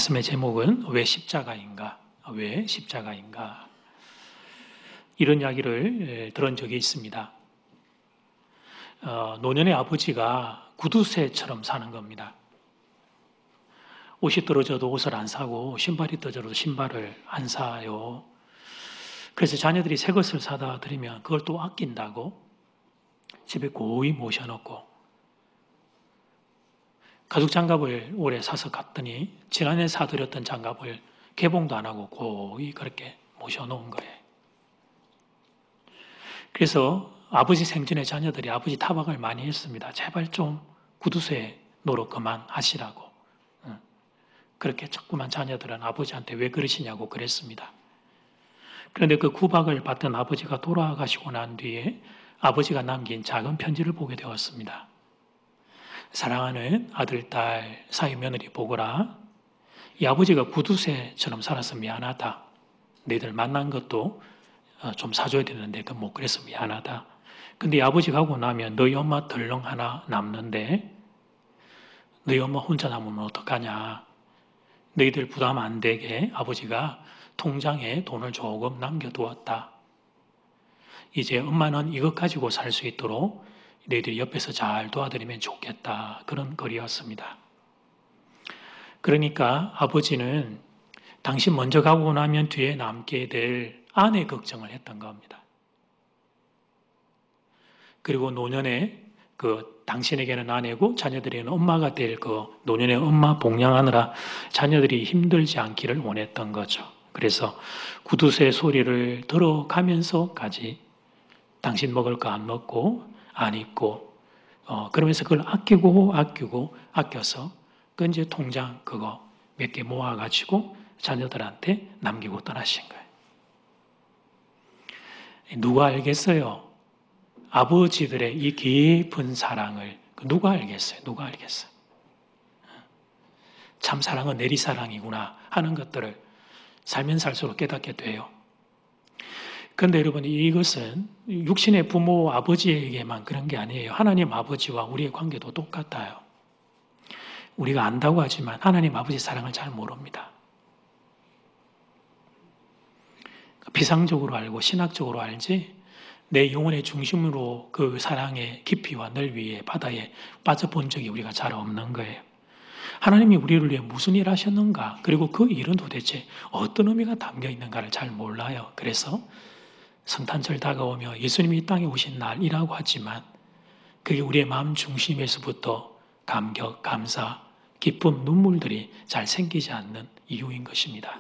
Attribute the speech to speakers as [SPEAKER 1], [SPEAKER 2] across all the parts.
[SPEAKER 1] 말씀의 제목은 왜 십자가인가? 왜 십자가인가? 이런 이야기를 들은 적이 있습니다. 노년의 아버지가 구두쇠처럼 사는 겁니다. 옷이 떨어져도 옷을 안 사고 신발이 떨어져도 신발을 안 사요. 그래서 자녀들이 새 것을 사다 드리면 그걸 또 아낀다고 집에 고이 모셔놓고 가죽 장갑을 올해 사서 갔더니 지난해 사드렸던 장갑을 개봉도 안 하고 고이 그렇게 모셔놓은 거예요. 그래서 아버지 생전에 자녀들이 아버지 타박을 많이 했습니다. 제발 좀 구두쇠 노릇 그만하시라고. 그렇게 자꾸만 자녀들은 아버지한테 왜 그러시냐고 그랬습니다. 그런데 그 구박을 받던 아버지가 돌아가시고 난 뒤에 아버지가 남긴 작은 편지를 보게 되었습니다. 사랑하는 아들, 딸, 사위 며느리 보거라. 이 아버지가 구두쇠처럼 살아서 미안하다. 너희들 만난 것도 좀 사줘야 되는데 그 못 그래서 미안하다. 근데 이 아버지 가고 나면 너희 엄마 덜렁 하나 남는데 너희 엄마 혼자 남으면 어떡하냐. 너희들 부담 안 되게 아버지가 통장에 돈을 조금 남겨두었다. 이제 엄마는 이것 가지고 살 수 있도록 너희들이 옆에서 잘 도와드리면 좋겠다. 그런 글이었습니다. 그러니까 아버지는 당신 먼저 가고 나면 뒤에 남게 될 아내 걱정을 했던 겁니다. 그리고 노년에 당신에게는 아내고 자녀들에게는 엄마가 될 노년의 엄마 봉양하느라 자녀들이 힘들지 않기를 원했던 거죠. 그래서 구두쇠 소리를 들어가면서까지 당신 먹을 거 안 먹고 안 입고 그러면서 그걸 아껴서 그 이제 통장 그거 몇 개 모아가지고 자녀들한테 남기고 떠나신 거예요. 누가 알겠어요? 아버지들의 이 깊은 사랑을 누가 알겠어요? 누가 알겠어요? 참 사랑은 내리사랑이구나 하는 것들을 살면 살수록 깨닫게 돼요. 그런데 여러분 이것은 육신의 부모 아버지에게만 그런 게 아니에요. 하나님 아버지와 우리의 관계도 똑같아요. 우리가 안다고 하지만 하나님 아버지 사랑을 잘 모릅니다. 비상적으로 알고 신학적으로 알지 내 영혼의 중심으로 그 사랑의 깊이와 넓이의 바다에 빠져본 적이 우리가 잘 없는 거예요. 하나님이 우리를 위해 무슨 일 하셨는가 그리고 그 일은 도대체 어떤 의미가 담겨 있는가를 잘 몰라요. 그래서 성탄절 다가오며 예수님이 이 땅에 오신 날이라고 하지만 그게 우리의 마음 중심에서부터 감격, 감사, 기쁨, 눈물들이 잘 생기지 않는 이유인 것입니다.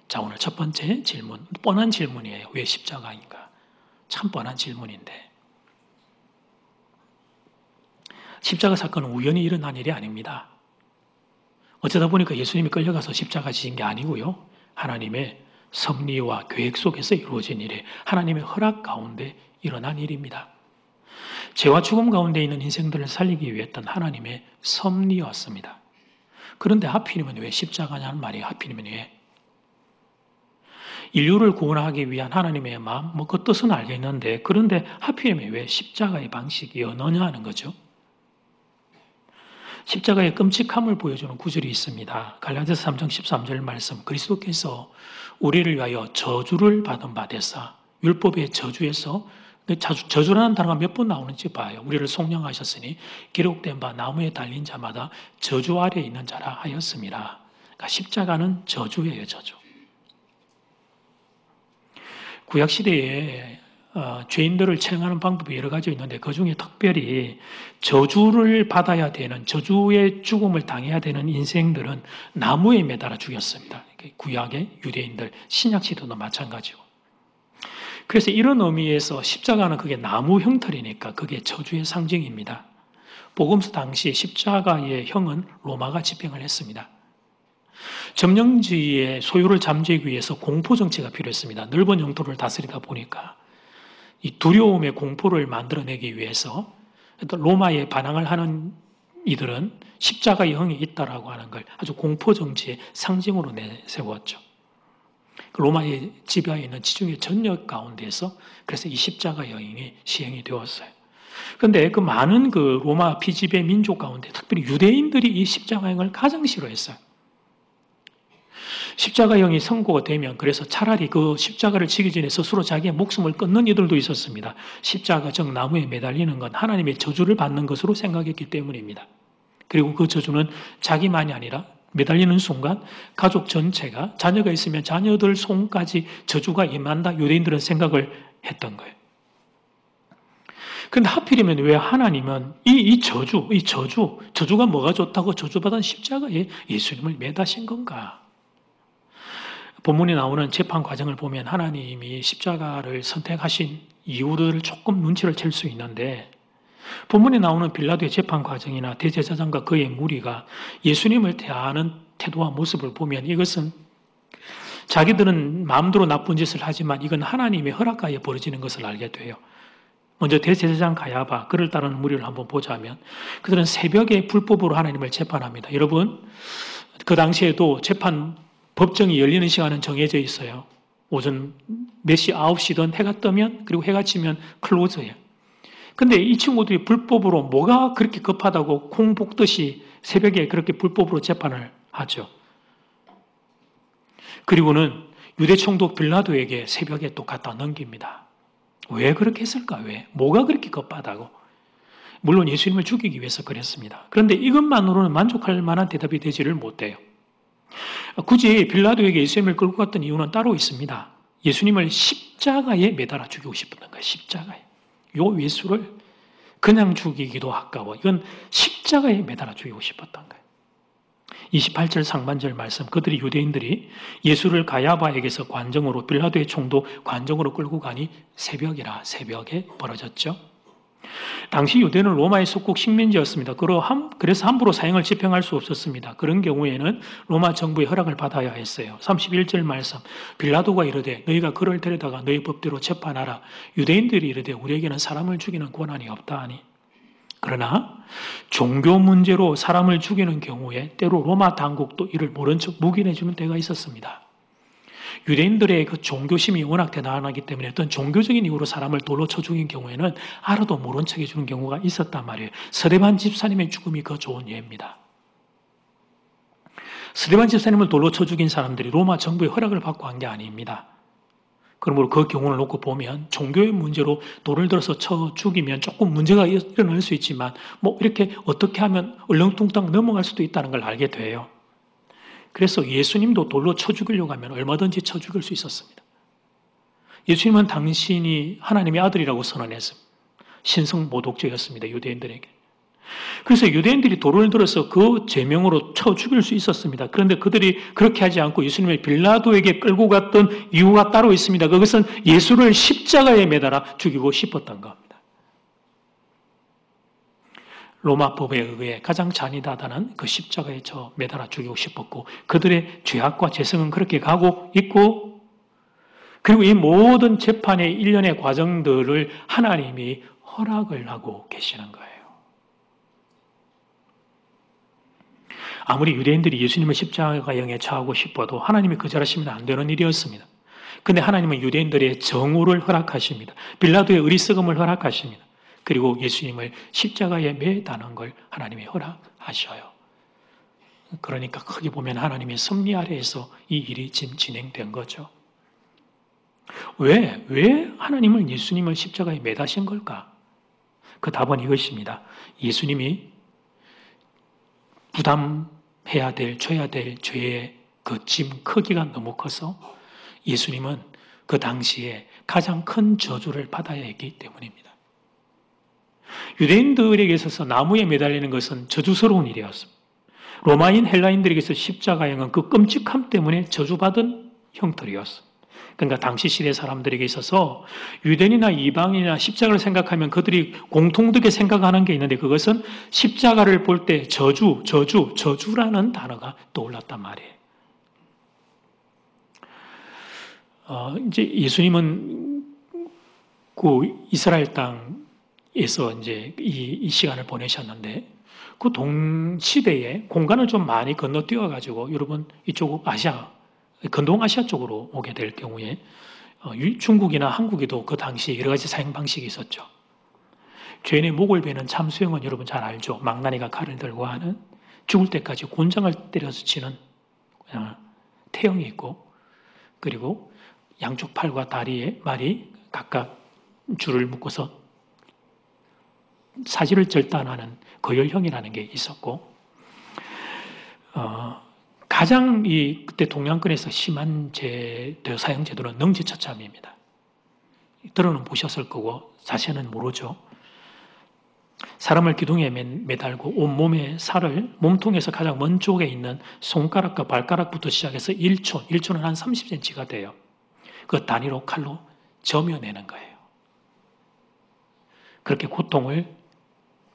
[SPEAKER 1] 자, 오늘 첫 번째 질문, 뻔한 질문이에요. 왜 십자가인가? 참 뻔한 질문인데 십자가 사건은 우연히 일어난 일이 아닙니다. 어쩌다 보니까 예수님이 끌려가서 십자가 지신 게 아니고요. 하나님의 섭리와 계획 속에서 이루어진 일이에요. 하나님의 허락 가운데 일어난 일입니다. 죄와 죽음 가운데 있는 인생들을 살리기 위해 했던 하나님의 섭리였습니다. 그런데 하필이면 왜 십자가냐는 말이 하필이면 왜? 인류를 구원하기 위한 하나님의 마음, 그 뜻은 알겠는데 그런데 하필이면 왜 십자가의 방식이 어느냐 하는 거죠. 십자가의 끔찍함을 보여주는 구절이 있습니다. 갈라디아서 3장 13절 말씀 그리스도께서 우리를 위하여 저주를 받은 바 되사 율법의 저주에서 저주라는 단어가 몇 번 나오는지 봐요. 우리를 속량하셨으니 기록된 바 나무에 달린 자마다 저주 아래에 있는 자라 하였습니다. 그러니까 십자가는 저주예요. 저주. 구약시대에 죄인들을 처형하는 방법이 여러 가지 있는데 그중에 특별히 저주를 받아야 되는 저주의 죽음을 당해야 되는 인생들은 나무에 매달아 죽였습니다. 구약의 유대인들, 신약시대도 마찬가지고. 그래서 이런 의미에서 십자가는 그게 나무 형틀이니까 그게 저주의 상징입니다. 복음서 당시 십자가의 형은 로마가 집행을 했습니다. 점령지의 소유를 잠재우기 위해서 공포정치가 필요했습니다. 넓은 영토를 다스리다 보니까 이 두려움의 공포를 만들어내기 위해서 로마에 반항을 하는 이들은 십자가의 형이 있다라고 하는 걸 아주 공포정치의 상징으로 내세웠죠. 로마의 지배하에 있는 지중해 전역 가운데서 그래서 이 십자가 여인이 시행이 되었어요. 그런데 그 많은 로마 피지배 민족 가운데 특별히 유대인들이 이 십자가형을 가장 싫어했어요. 십자가형이 선고가 되면 그래서 차라리 그 십자가를 지기 전에 스스로 자기의 목숨을 끊는 이들도 있었습니다. 십자가 즉 나무에 매달리는 건 하나님의 저주를 받는 것으로 생각했기 때문입니다. 그리고 그 저주는 자기만이 아니라 매달리는 순간 가족 전체가 자녀가 있으면 자녀들 손까지 저주가 임한다. 유대인들은 생각을 했던 거예요. 그런데 하필이면 왜 하나님은 이 저주가 뭐가 좋다고 저주받은 십자가에 예수님을 매다신 건가? 본문에 나오는 재판 과정을 보면 하나님이 십자가를 선택하신 이유를 조금 눈치를 챌 수 있는데 본문에 나오는 빌라도의 재판 과정이나 대제사장과 그의 무리가 예수님을 대하는 태도와 모습을 보면 이것은 자기들은 마음대로 나쁜 짓을 하지만 이건 하나님의 허락하에 벌어지는 것을 알게 돼요. 먼저 대제사장 가야바, 그를 따르는 무리를 한번 보자면 그들은 새벽에 불법으로 하나님을 재판합니다. 여러분, 그 당시에도 재판 법정이 열리는 시간은 정해져 있어요. 오전 몇 시, 9시든 해가 뜨면 그리고 해가 지면 클로즈예요. 근데 이 친구들이 불법으로 뭐가 그렇게 급하다고 콩 볶듯이 새벽에 그렇게 불법으로 재판을 하죠. 그리고는 유대 총독 빌라도에게 새벽에 또 갖다 넘깁니다. 왜 그렇게 했을까? 왜? 뭐가 그렇게 급하다고? 물론 예수님을 죽이기 위해서 그랬습니다. 그런데 이것만으로는 만족할 만한 대답이 되지를 못해요. 굳이 빌라도에게 예수님을 끌고 갔던 이유는 따로 있습니다. 예수님을 십자가에 매달아 죽이고 싶었던 거예요. 십자가에. 요 예수를 그냥 죽이기도 아까워. 이건 십자가에 매달아 죽이고 싶었던 거예요. 28절 상반절 말씀, 그들이 유대인들이 예수를 가야바에게서 관정으로, 빌라도의 총도 관정으로 끌고 가니 새벽에 벌어졌죠. 당시 유대는 로마의 속국 식민지였습니다. 그래서 함부로 사형을 집행할 수 없었습니다. 그런 경우에는 로마 정부의 허락을 받아야 했어요. 31절 말씀, 빌라도가 이르되 너희가 그를 데려다가 너희 법대로 재판하라. 유대인들이 이르되 우리에게는 사람을 죽이는 권한이 없다 하니. 그러나 종교 문제로 사람을 죽이는 경우에 때로 로마 당국도 이를 모른 척 묵인해 주는 때가 있었습니다. 유대인들의 그 종교심이 워낙 대단하기 때문에 어떤 종교적인 이유로 사람을 돌로 쳐 죽인 경우에는 알아도 모른 척 해주는 경우가 있었단 말이에요. 스데반 집사님의 죽음이 그 좋은 예입니다. 스데반 집사님을 돌로 쳐 죽인 사람들이 로마 정부의 허락을 받고 한 게 아닙니다. 그러므로 그 경우를 놓고 보면 종교의 문제로 돌을 들어서 쳐 죽이면 조금 문제가 일어날 수 있지만 뭐 이렇게 어떻게 하면 얼렁뚱땅 넘어갈 수도 있다는 걸 알게 돼요. 그래서 예수님도 돌로 쳐 죽이려고 하면 얼마든지 쳐 죽일 수 있었습니다. 예수님은 당신이 하나님의 아들이라고 선언했습니다. 신성 모독죄였습니다. 유대인들에게. 그래서 유대인들이 돌을 들어서 그 제명으로 쳐 죽일 수 있었습니다. 그런데 그들이 그렇게 하지 않고 예수님을 빌라도에게 끌고 갔던 이유가 따로 있습니다. 그것은 예수를 십자가에 매달아 죽이고 싶었던 겁니다. 로마 법에 의해 가장 잔인하다는 그 십자가에 매달아 죽이고 싶었고 그들의 죄악과 죄성은 그렇게 가고 있고 그리고 이 모든 재판의 일련의 과정들을 하나님이 허락을 하고 계시는 거예요. 아무리 유대인들이 예수님을 십자가형에 처하고 싶어도 하나님이 거절하시면 안 되는 일이었습니다. 그런데 하나님은 유대인들의 정오를 허락하십니다. 빌라도의 어리석음을 허락하십니다. 그리고 예수님을 십자가에 매다는 걸 하나님이 허락하셔요. 그러니까 크게 보면 하나님의 섭리 아래에서 이 일이 지금 진행된 거죠. 왜 하나님을 예수님을 십자가에 매다신 걸까? 그 답은 이것입니다. 예수님이 부담해야 될, 져야 될 죄의 그 짐 크기가 너무 커서 예수님은 그 당시에 가장 큰 저주를 받아야 했기 때문입니다. 유대인들에게 있어서 나무에 매달리는 것은 저주스러운 일이었습니다. 로마인 헬라인들에게 서 십자가형은 그 끔찍함 때문에 저주받은 형틀이었습니다. 그러니까 당시 시대 사람들에게 있어서 유대인이나 이방인이나 십자가를 생각하면 그들이 공통되게 생각하는 게 있는데 그것은 십자가를 볼 때 저주라는 단어가 떠올랐단 말이에요. 이제 예수님은 그 이스라엘 땅에서 이제 이 시간을 보내셨는데 그 동시대에 공간을 좀 많이 건너뛰어 가지고 여러분 이쪽 근동아시아 쪽으로 오게 될 경우에 중국이나 한국에도 그 당시에 여러 가지 사형 방식이 있었죠. 죄인의 목을 베는 참수형은 여러분 잘 알죠. 망나니가 칼을 들고 하는 죽을 때까지 곤장을 때려서 치는 태형이 있고, 그리고 양쪽 팔과 다리에 말이 각각 줄을 묶어서 사지를 절단하는 거열형이라는 게 있었고, 가장 그때 동양권에서 심한 사형 제도는 능지처참입니다. 들어는 보셨을 거고 자세는 모르죠. 사람을 기둥에 매달고 온몸의 살을 몸통에서 가장 먼 쪽에 있는 손가락과 발가락부터 시작해서 1초는 한 30cm가 돼요. 그 단위로 칼로 저며내는 거예요. 그렇게 고통을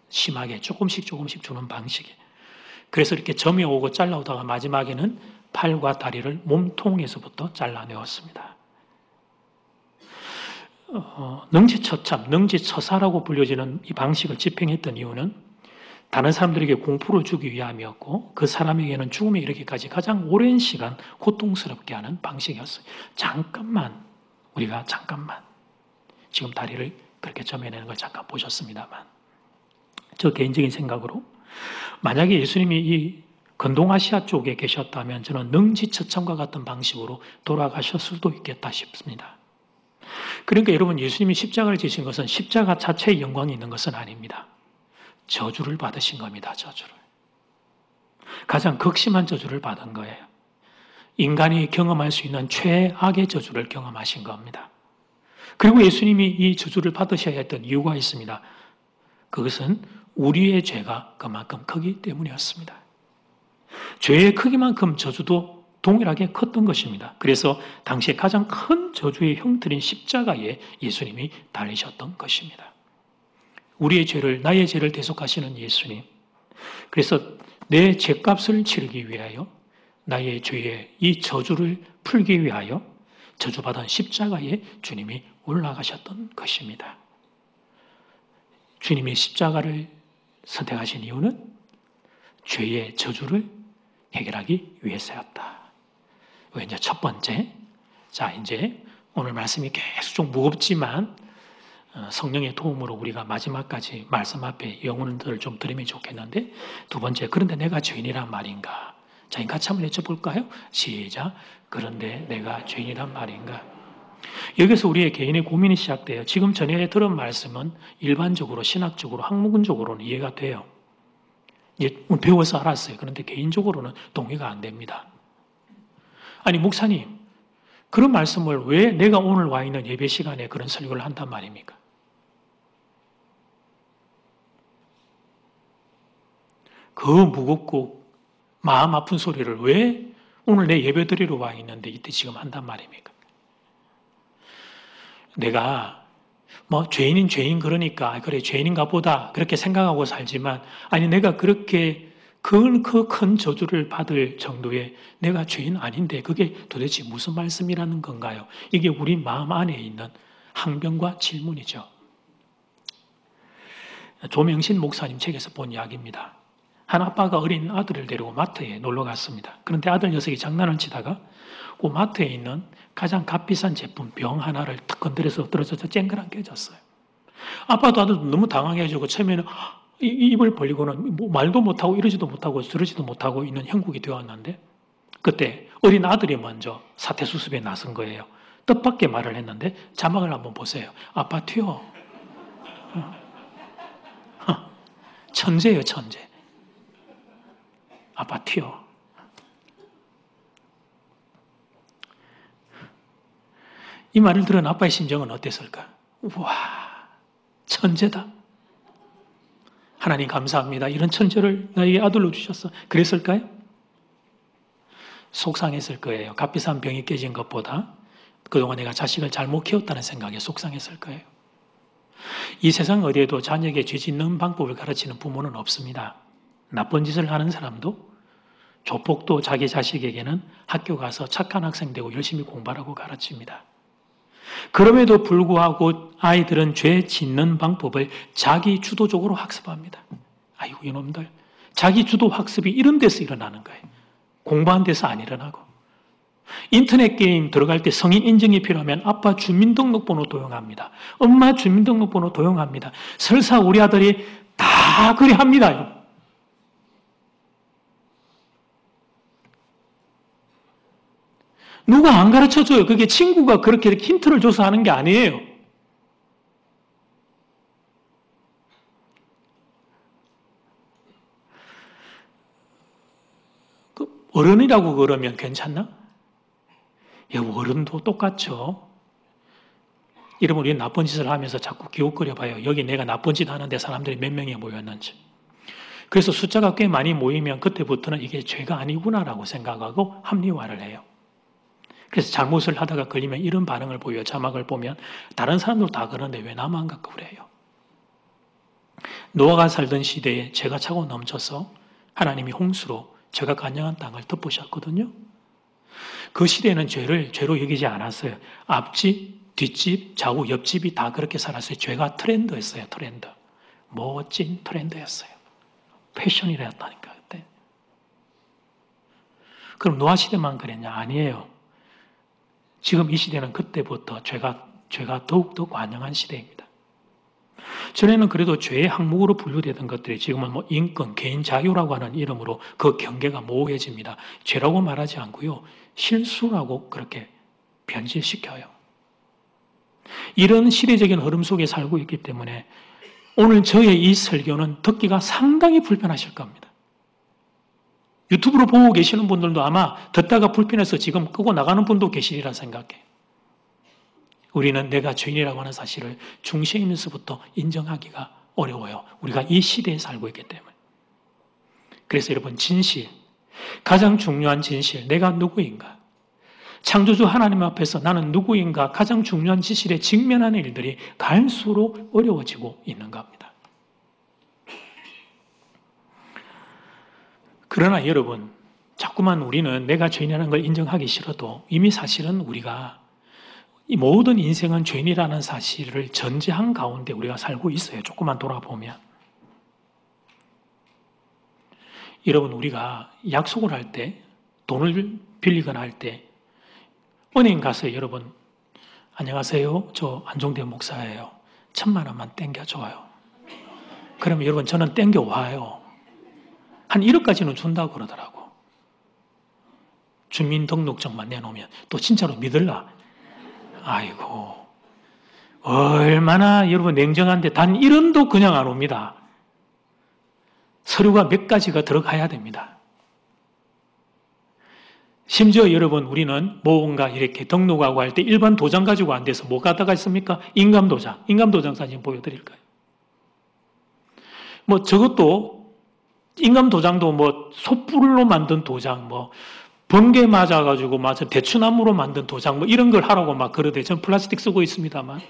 [SPEAKER 1] 심하게 조금씩 주는 방식이에요. 그래서 이렇게 저며오고 잘라오다가 마지막에는 팔과 다리를 몸통에서부터 잘라내었습니다. 능지처참, 능지처사라고 불려지는 이 방식을 집행했던 이유는 다른 사람들에게 공포를 주기 위함이었고 그 사람에게는 죽음에 이르기까지 가장 오랜 시간 고통스럽게 하는 방식이었어요. 우리가 잠깐만 지금 다리를 그렇게 저며내는 걸 잠깐 보셨습니다만, 저 개인적인 생각으로 만약에 예수님이 이 건동아시아 쪽에 계셨다면 저는 능지처참과 같은 방식으로 돌아가셨을 수도 있겠다 싶습니다. 그러니까 여러분, 예수님이 십자가를 지신 것은 십자가 자체의 영광이 있는 것은 아닙니다. 저주를 받으신 겁니다. 저주를. 가장 극심한 저주를 받은 거예요. 인간이 경험할 수 있는 최악의 저주를 경험하신 겁니다. 그리고 예수님이 이 저주를 받으셔야 했던 이유가 있습니다. 그것은 우리의 죄가 그만큼 크기 때문이었습니다. 죄의 크기만큼 저주도 동일하게 컸던 것입니다. 그래서 당시에 가장 큰 저주의 형틀인 십자가에 예수님이 달리셨던 것입니다. 우리의 죄를, 나의 죄를 대속하시는 예수님. 그래서 내 죄값을 치르기 위하여 나의 죄의 이 저주를 풀기 위하여 저주받은 십자가에 주님이 올라가셨던 것입니다. 주님이 십자가를 선택하신 이유는 죄의 저주를 해결하기 위해서였다. 이제 첫 번째. 자, 이제 오늘 말씀이 계속 좀 무겁지만 성령의 도움으로 우리가 마지막까지 말씀 앞에 영혼들을 좀 들으면 좋겠는데, 두 번째, 그런데 내가 죄인이란 말인가? 자, 같이 한번 외쳐볼까요? 시작. 그런데 내가 죄인이란 말인가? 여기서 우리의 개인의 고민이 시작돼요. 지금 전에 들은 말씀은 일반적으로, 신학적으로, 학문적으로는 이해가 돼요. 배워서 알았어요. 그런데 개인적으로는 동의가 안 됩니다. 아니, 목사님, 그런 말씀을 왜 내가 오늘 와 있는 예배 시간에 그런 설교를 한단 말입니까? 그 무겁고 마음 아픈 소리를 왜 오늘 내 예배 드리러 와 있는데 이때 지금 한단 말입니까? 내가 죄인인 죄인 그러니까 그래 죄인인가 보다 그렇게 생각하고 살지만, 아니 내가 그렇게 그 큰 저주를 받을 정도의 내가 죄인 아닌데 그게 도대체 무슨 말씀이라는 건가요? 이게 우리 마음 안에 있는 항변과 질문이죠. 조명신 목사님 책에서 본 이야기입니다. 한 아빠가 어린 아들을 데리고 마트에 놀러 갔습니다. 그런데 아들 녀석이 장난을 치다가 그 마트에 있는 가장 값비싼 제품 병 하나를 탁 건드려서 떨어져서 쨍그랑 깨졌어요. 아빠도 아들도 너무 당황해가지고 처음에는 입을 벌리고는 말도 못하고 이러지도 못하고 저러지도 못하고 있는 형국이 되었는데, 그때 어린 아들이 먼저 사태 수습에 나선 거예요. 뜻밖의 말을 했는데 자막을 한번 보세요. 아빠 튀어. 천재예요, 천재. 아빠 튀어. 이 말을 들은 아빠의 심정은 어땠을까? 우와, 천재다. 하나님 감사합니다. 이런 천재를 나에게 아들로 주셨어. 그랬을까요? 속상했을 거예요. 값비싼 병이 깨진 것보다 그동안 내가 자식을 잘못 키웠다는 생각에 속상했을 거예요. 이 세상 어디에도 자녀에게 죄 짓는 방법을 가르치는 부모는 없습니다. 나쁜 짓을 하는 사람도, 조폭도 자기 자식에게는 학교 가서 착한 학생 되고 열심히 공부하라고 가르칩니다. 그럼에도 불구하고 아이들은 죄 짓는 방법을 자기 주도적으로 학습합니다. 아이고 이놈들, 자기 주도 학습이 이런 데서 일어나는 거예요. 공부한 데서 안 일어나고. 인터넷 게임 들어갈 때 성인 인증이 필요하면 아빠 주민등록번호 도용합니다. 엄마 주민등록번호 도용합니다. 설사 우리 아들이 다 그리 합니다. 누가 안 가르쳐줘요. 그게 친구가 그렇게 힌트를 줘서 하는 게 아니에요. 그 어른이라고 그러면 괜찮나? 예, 어른도 똑같죠. 이러면 우리 나쁜 짓을 하면서 자꾸 기웃거려 봐요. 여기 내가 나쁜 짓 하는데 사람들이 몇 명이 모였는지. 그래서 숫자가 꽤 많이 모이면 그때부터는 이게 죄가 아니구나라고 생각하고 합리화를 해요. 그래서 잘못을 하다가 걸리면 이런 반응을 보여요. 자막을 보면 다른 사람도 다 그러는데 왜 나만 갖고 그래요? 노아가 살던 시대에 죄가 차고 넘쳐서 하나님이 홍수로 죄가 간영한 땅을 덮으셨거든요. 그 시대에는 죄를 죄로 여기지 않았어요. 앞집, 뒷집, 좌우, 옆집이 다 그렇게 살았어요. 죄가 트렌드였어요. 트렌드. 멋진 트렌드였어요. 패션이랬다니까 그때. 그럼 노아 시대만 그랬냐? 아니에요. 지금 이 시대는 그때부터 죄가 더욱더 관영한 시대입니다. 전에는 그래도 죄의 항목으로 분류되던 것들이 지금은 뭐 인권, 개인 자유라고 하는 이름으로 그 경계가 모호해집니다. 죄라고 말하지 않고요. 실수라고 그렇게 변질시켜요. 이런 시대적인 흐름 속에 살고 있기 때문에 오늘 저의 이 설교는 듣기가 상당히 불편하실 겁니다. 유튜브로 보고 계시는 분들도 아마 듣다가 불편해서 지금 끄고 나가는 분도 계시리라 생각해. 우리는 내가 죄인이라고 하는 사실을 중생이면서부터 인정하기가 어려워요. 우리가 이 시대에 살고 있기 때문에. 그래서 여러분 진실, 가장 중요한 진실, 내가 누구인가? 창조주 하나님 앞에서 나는 누구인가? 가장 중요한 진실에 직면하는 일들이 갈수록 어려워지고 있는 겁니다. 그러나 여러분, 자꾸만 우리는 내가 죄인이라는 걸 인정하기 싫어도 이미 사실은 우리가 이 모든 인생은 죄인이라는 사실을 전제한 가운데 우리가 살고 있어요. 조금만 돌아보면. 여러분, 우리가 약속을 할 때, 돈을 빌리거나 할 때, 은행 가서 여러분, 안녕하세요. 저 안종대 목사예요. 1,000만 원만 땡겨줘요. 그러면 여러분, 저는 땡겨와요. 한 1억까지는 준다고 그러더라고. 주민등록증만 내놓으면 또 진짜로 믿을라? 아이고, 얼마나 여러분 냉정한데 단 1원도 그냥 안 옵니다. 서류가 몇 가지가 들어가야 됩니다. 심지어 여러분 우리는 뭔가 이렇게 등록하고 할 때 일반 도장 가지고 안 돼서 뭐 갖다가 있습니까? 인감도장. 인감도장 사진 보여드릴까요? 뭐 저것도 인감도장도 뭐 촛불로 만든 도장, 뭐 번개 맞아가지고 맞아 대추나무로 만든 도장 뭐 이런 걸 하라고 막 그러대. 전 플라스틱 쓰고 있습니다만.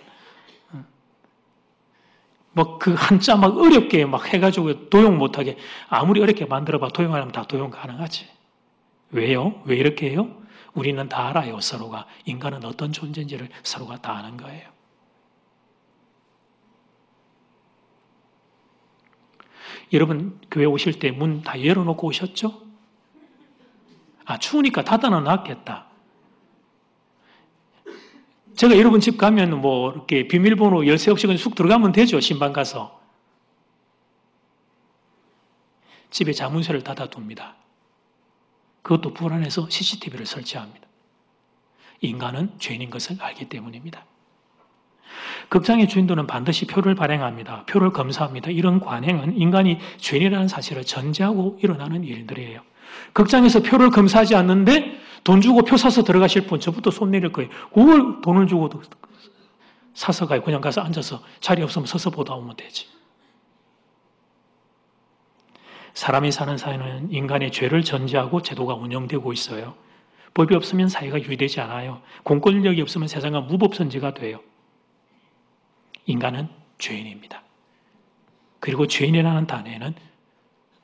[SPEAKER 1] 뭐 그 한자 막 어렵게 막 해가지고 도용 못하게 아무리 어렵게 만들어봐 도용하려면 다 도용 가능하지. 왜요? 왜 이렇게 해요? 우리는 다 알아요. 서로가. 인간은 어떤 존재인지를 서로가 다 아는 거예요. 여러분 교회 오실 때 문 다 열어놓고 오셨죠? 아, 추우니까 닫아는 놨겠다. 제가 여러분 집 가면 뭐 이렇게 비밀번호 열쇠 없이 그냥 쑥 들어가면 되죠. 신방 가서. 집에 자문쇠를 닫아둡니다. 그것도 불안해서 CCTV를 설치합니다. 인간은 죄인인 것을 알기 때문입니다. 극장의 주인들은 반드시 표를 발행합니다. 표를 검사합니다. 이런 관행은 인간이 죄인이라는 사실을 전제하고 일어나는 일들이에요. 극장에서 표를 검사하지 않는데 돈 주고 표 사서 들어가실 분 저부터 손 내릴 거예요. 그걸 돈을 주고 사서 가요. 그냥 가서 앉아서 자리 없으면 서서 보다 오면 되지. 사람이 사는 사회는 인간의 죄를 전제하고 제도가 운영되고 있어요. 법이 없으면 사회가 유지되지 않아요. 공권력이 없으면 세상은 무법선지가 돼요. 인간은 죄인입니다. 그리고 죄인이라는 단어에는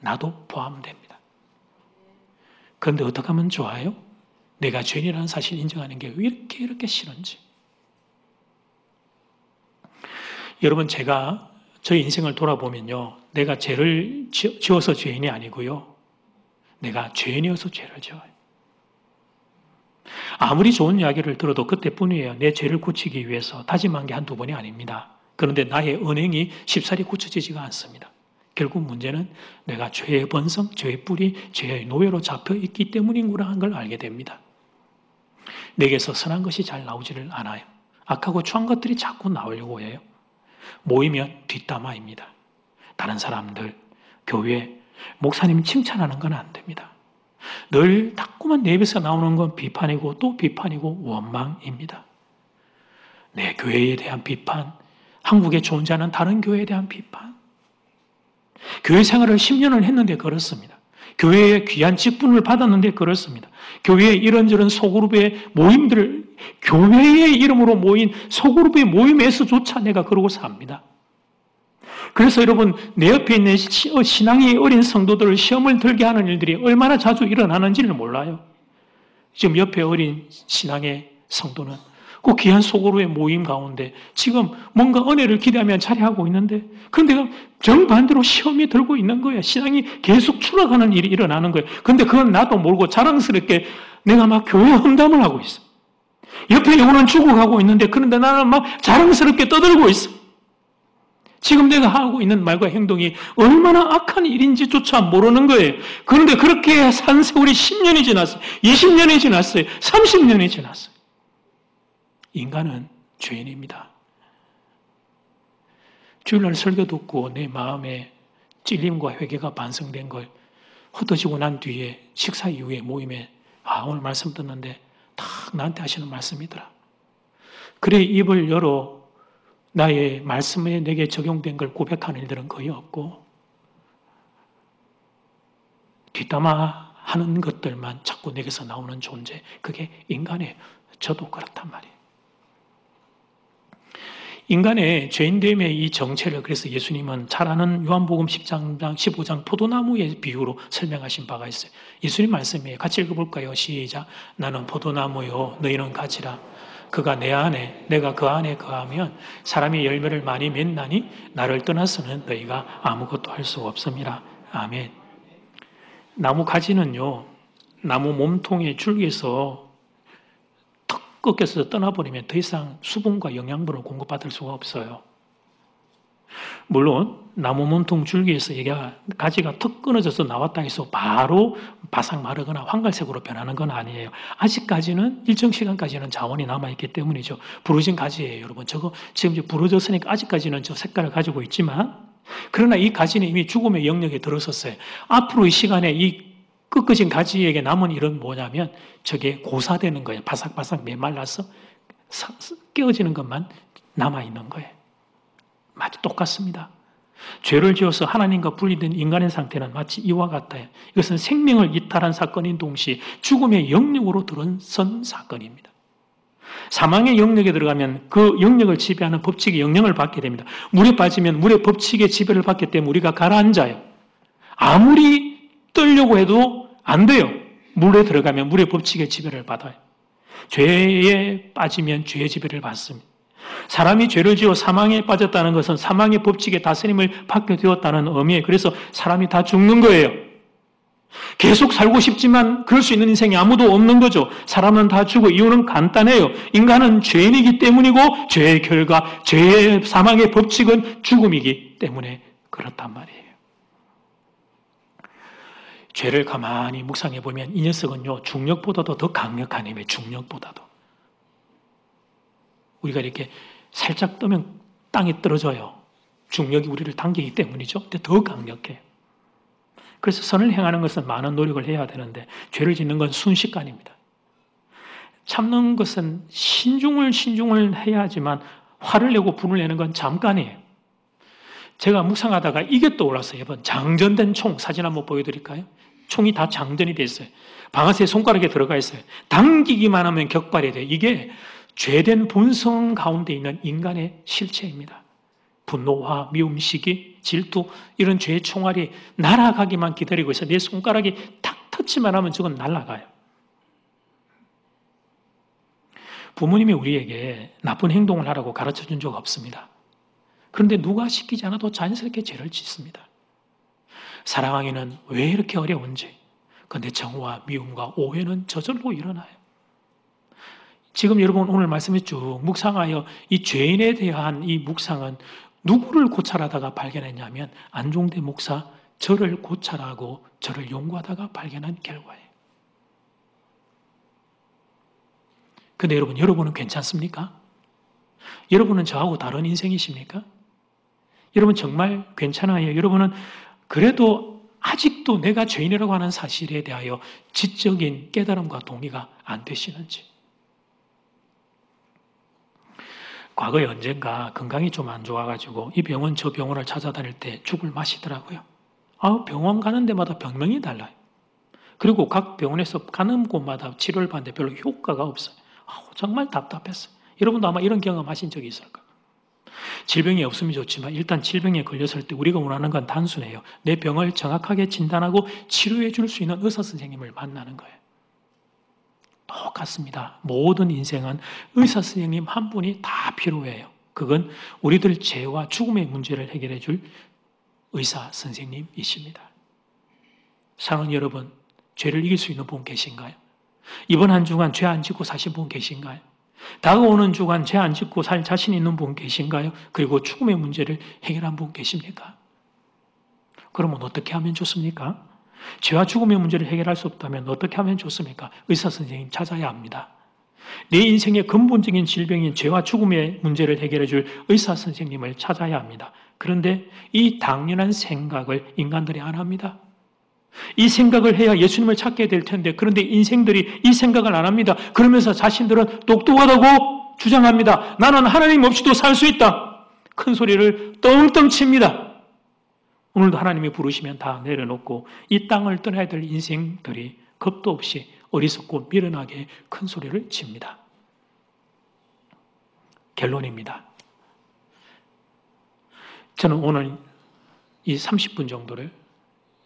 [SPEAKER 1] 나도 포함됩니다. 그런데 어떻게 하면 좋아요? 내가 죄인이라는 사실을 인정하는 게 왜 이렇게 싫은지. 여러분 제가 저희 인생을 돌아보면요. 내가 죄를 지어서 죄인이 아니고요. 내가 죄인이어서 죄를 지어요. 아무리 좋은 이야기를 들어도 그때뿐이에요. 내 죄를 고치기 위해서 다짐한 게 한두 번이 아닙니다. 그런데 나의 언행이 쉽사리 고쳐지지가 않습니다. 결국 문제는 내가 죄의 본성, 죄의 뿌리, 죄의 노예로 잡혀 있기 때문이구나 하는 걸 알게 됩니다. 내게서 선한 것이 잘 나오지를 않아요. 악하고 추한 것들이 자꾸 나오려고 해요. 모이면 뒷담화입니다. 다른 사람들, 교회, 목사님 칭찬하는 건 안 됩니다. 늘 자꾸만 내 입에서 나오는 건 비판이고 또 비판이고 원망입니다. 내 교회에 대한 비판, 한국에 존재하는 다른 교회에 대한 비판. 교회 생활을 10년을 했는데 그렇습니다. 교회에 귀한 직분을 받았는데 그렇습니다. 교회에 이런저런 소그룹의 모임들을, 교회의 이름으로 모인 소그룹의 모임에서조차 내가 그러고 삽니다. 그래서 여러분, 내 옆에 있는 신앙이 어린 성도들을 시험을 들게 하는 일들이 얼마나 자주 일어나는지를 몰라요. 지금 옆에 어린 신앙의 성도는 그 귀한 소그룹의 모임 가운데 지금 뭔가 은혜를 기대하며 자리하고 있는데, 그런데 정반대로 시험이 들고 있는 거예요. 신앙이 계속 추락하는 일이 일어나는 거예요. 그런데 그건 나도 모르고 자랑스럽게 내가 막 교회 험담을 하고 있어. 옆에 영혼은 죽어가고 있는데, 그런데 나는 막 자랑스럽게 떠들고 있어. 지금 내가 하고 있는 말과 행동이 얼마나 악한 일인지조차 모르는 거예요. 그런데 그렇게 산 세월이 10년이 지났어요. 20년이 지났어요. 30년이 지났어요. 인간은 죄인입니다. 주일날 설교 듣고 내 마음에 찔림과 회개가 반성된 걸 흩어지고 난 뒤에 식사 이후에 모임에 오늘 말씀 듣는데 딱 나한테 하시는 말씀이더라. 그래 입을 열어 나의 말씀에 내게 적용된 걸 고백하는 일들은 거의 없고 뒷담화하는 것들만 자꾸 내게서 나오는 존재, 그게 인간이에요. 저도 그렇단 말이에요. 인간의 죄인됨의 이 정체를 그래서 예수님은 잘 아는 요한복음 10장, 15장 포도나무의 비유로 설명하신 바가 있어요. 예수님 말씀이에요. 같이 읽어볼까요? 시작. 나는 포도나무요 너희는 가지라. 그가 내 안에 내가 그 안에 거하면 사람이 열매를 많이 맺나니 나를 떠나서는 너희가 아무것도 할 수 없음이라. 아멘. 나무 가지는요, 나무 몸통의 줄기에서 꺾여서 떠나버리면 더 이상 수분과 영양분을 공급받을 수가 없어요. 물론 나무 몸통 줄기에서 가지가 턱 끊어져서 나왔다 해서 바로 바싹 마르거나 황갈색으로 변하는 건 아니에요. 아직까지는 일정 시간까지는 자원이 남아있기 때문이죠. 부러진 가지예요, 여러분. 저거 지금 이제 부러졌으니까 아직까지는 저 색깔을 가지고 있지만, 그러나 이 가지는 이미 죽음의 영역에 들어섰어요. 앞으로 이 시간에 이 꺾어진 가지에게 남은 일은 뭐냐면 저게 고사되는 거예요. 바삭바삭 메말라서 깨어지는 것만 남아있는 거예요. 마치 똑같습니다. 죄를 지어서 하나님과 분리된 인간의 상태는 마치 이와 같아요. 이것은 생명을 이탈한 사건인 동시에 죽음의 영역으로 들어선 사건입니다. 사망의 영역에 들어가면 그 영역을 지배하는 법칙의 영향을 받게 됩니다. 물에 빠지면 물의 법칙의 지배를 받기 때문에 우리가 가라앉아요. 아무리 떨려고 해도 안 돼요. 물에 들어가면 물의 법칙의 지배를 받아요. 죄에 빠지면 죄의 지배를 받습니다. 사람이 죄를 지어 사망에 빠졌다는 것은 사망의 법칙의 다스림을 받게 되었다는 의미예요. 그래서 사람이 다 죽는 거예요. 계속 살고 싶지만 그럴 수 있는 인생이 아무도 없는 거죠. 사람은 다 죽어. 이유는 간단해요. 인간은 죄인이기 때문이고 죄의 결과, 죄의 사망의 법칙은 죽음이기 때문에 그렇단 말이에요. 죄를 가만히 묵상해 보면 이 녀석은요, 중력보다도 더 강력한 힘이에요. 중력보다도. 우리가 이렇게 살짝 뜨면 땅에 떨어져요. 중력이 우리를 당기기 때문이죠. 근데 더 강력해요. 그래서 선을 행하는 것은 많은 노력을 해야 되는데 죄를 짓는 건 순식간입니다. 참는 것은 신중을 해야 하지만 화를 내고 분을 내는 건 잠깐이에요. 제가 묵상하다가 이게 떠올랐어요. 이번 장전된 총 사진 한번 보여드릴까요? 총이 다 장전이 돼 있어요. 방아쇠 손가락에 들어가 있어요. 당기기만 하면 격발이 돼요. 이게 죄된 본성 가운데 있는 인간의 실체입니다. 분노와 미움, 시기, 질투 이런 죄의 총알이 날아가기만 기다리고 있어요. 내 손가락이 탁 터치만 하면 저건 날아가요. 부모님이 우리에게 나쁜 행동을 하라고 가르쳐준 적 없습니다. 그런데 누가 시키지 않아도 자연스럽게 죄를 짓습니다. 사랑하기는 왜 이렇게 어려운지. 그런데 정오와 미움과 오해는 저절로 일어나요. 지금 여러분 오늘 말씀에 쭉 묵상하여 이 죄인에 대한 이 묵상은 누구를 고찰하다가 발견했냐면 안종대 목사 저를 고찰하고 저를 연구하다가 발견한 결과예요. 근데 여러분은 괜찮습니까? 여러분은 저하고 다른 인생이십니까? 여러분 정말 괜찮아요? 여러분은 그래도 아직도 내가 죄인이라고 하는 사실에 대하여 지적인 깨달음과 동의가 안 되시는지. 과거에 언젠가 건강이 좀 안 좋아가지고 이 병원 저 병원을 찾아다닐 때 죽을 마시더라고요. 병원 가는 데마다 병명이 달라요. 그리고 각 병원에서 가는 곳마다 치료를 받는데 별로 효과가 없어요. 정말 답답했어요. 여러분도 아마 이런 경험하신 적이 있을 거예요. 질병이 없으면 좋지만 일단 질병에 걸렸을 때 우리가 원하는 건 단순해요. 내 병을 정확하게 진단하고 치료해 줄 수 있는 의사 선생님을 만나는 거예요. 똑같습니다. 모든 인생은 의사 선생님 한 분이 다 필요해요. 그건 우리들 죄와 죽음의 문제를 해결해 줄 의사 선생님이십니다. 사랑하는 여러분, 죄를 이길 수 있는 분 계신가요? 이번 한 주간 죄 안 짓고 사신 분 계신가요? 다가오는 주간 죄 안 짓고 살 자신 있는 분 계신가요? 그리고 죽음의 문제를 해결한 분 계십니까? 그러면 어떻게 하면 좋습니까? 죄와 죽음의 문제를 해결할 수 없다면 어떻게 하면 좋습니까? 의사 선생님 찾아야 합니다. 내 인생의 근본적인 질병인 죄와 죽음의 문제를 해결해 줄 의사 선생님을 찾아야 합니다. 그런데 이 당연한 생각을 인간들이 안 합니다. 이 생각을 해야 예수님을 찾게 될 텐데 그런데 인생들이 이 생각을 안 합니다. 그러면서 자신들은 똑똑하다고 주장합니다. 나는 하나님 없이도 살 수 있다. 큰 소리를 떵떵 칩니다. 오늘도 하나님이 부르시면 다 내려놓고 이 땅을 떠나야 될 인생들이 겁도 없이 어리석고 미련하게 큰 소리를 칩니다. 결론입니다. 저는 오늘 이 30분 정도를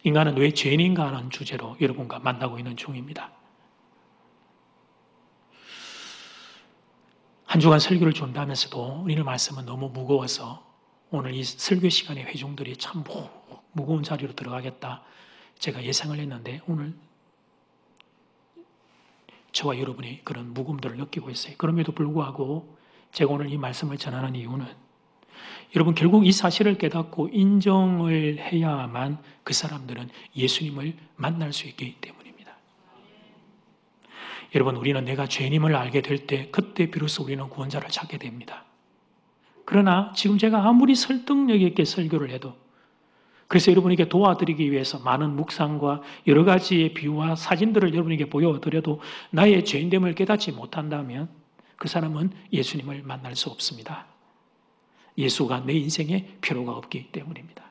[SPEAKER 1] 인간은 왜 죄인인가 하는 주제로 여러분과 만나고 있는 중입니다. 한 주간 설교를 준비하면서도 오늘 말씀은 너무 무거워서 오늘 이 설교 시간에 회중들이 참 무거운 자리로 들어가겠다 제가 예상을 했는데 오늘 저와 여러분이 그런 무거움들을 느끼고 있어요. 그럼에도 불구하고 제가 오늘 이 말씀을 전하는 이유는 여러분 결국 이 사실을 깨닫고 인정을 해야만 그 사람들은 예수님을 만날 수 있기 때문입니다. 여러분 우리는 내가 죄인임을 알게 될 때 그때 비로소 우리는 구원자를 찾게 됩니다. 그러나 지금 제가 아무리 설득력 있게 설교를 해도 그래서 여러분에게 도와드리기 위해서 많은 묵상과 여러 가지의 비유와 사진들을 여러분에게 보여드려도 나의 죄인됨을 깨닫지 못한다면 그 사람은 예수님을 만날 수 없습니다. 예수가 내 인생에 필요가 없기 때문입니다.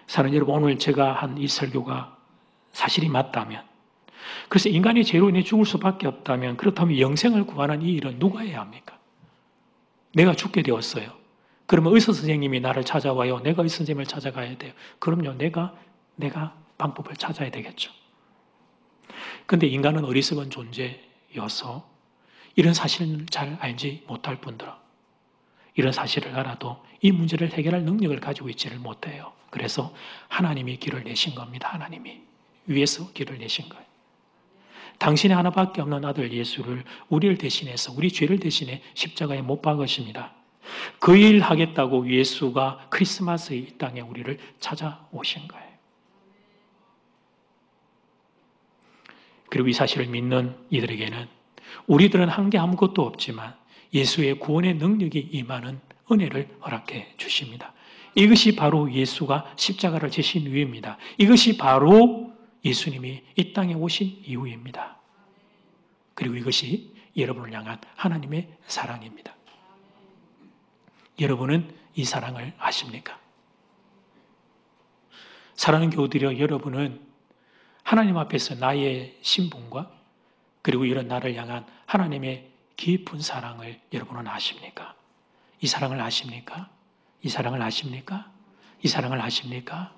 [SPEAKER 1] 사랑하는 여러분, 오늘 제가 한 이 설교가 사실이 맞다면, 그래서 인간이 죄로 인해 죽을 수밖에 없다면, 그렇다면 영생을 구하는 이 일은 누가 해야 합니까? 내가 죽게 되었어요. 그러면 의사 선생님이 나를 찾아와요. 내가 의사 선생님을 찾아가야 돼요. 그럼요, 내가 방법을 찾아야 되겠죠. 근데 인간은 어리석은 존재여서 이런 사실을 잘 알지 못할 뿐더러 이런 사실을 알아도 이 문제를 해결할 능력을 가지고 있지를 못해요. 그래서 하나님이 길을 내신 겁니다. 하나님이 위에서 길을 내신 거예요. 당신의 하나밖에 없는 아들 예수를 우리를 대신해서 우리 죄를 대신해 십자가에 못 박으십니다. 그 일 하겠다고 예수가 크리스마스에 이 땅에 우리를 찾아오신 거예요. 그리고 이 사실을 믿는 이들에게는 우리들은 한 게 아무것도 없지만 예수의 구원의 능력이 임하는 은혜를 허락해 주십니다. 이것이 바로 예수가 십자가를 지신 이유입니다. 이것이 바로 예수님이 이 땅에 오신 이유입니다. 그리고 이것이 여러분을 향한 하나님의 사랑입니다. 여러분은 이 사랑을 아십니까? 사랑하는 교우들이여, 여러분은 하나님 앞에서 나의 신분과 그리고 이런 나를 향한 하나님의 깊은 사랑을 여러분은 아십니까? 이 사랑을 아십니까? 이 사랑을 아십니까? 이 사랑을 아십니까?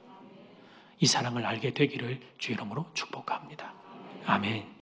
[SPEAKER 1] 이 사랑을 알게 되기를 주 이름으로 축복합니다. 아멘.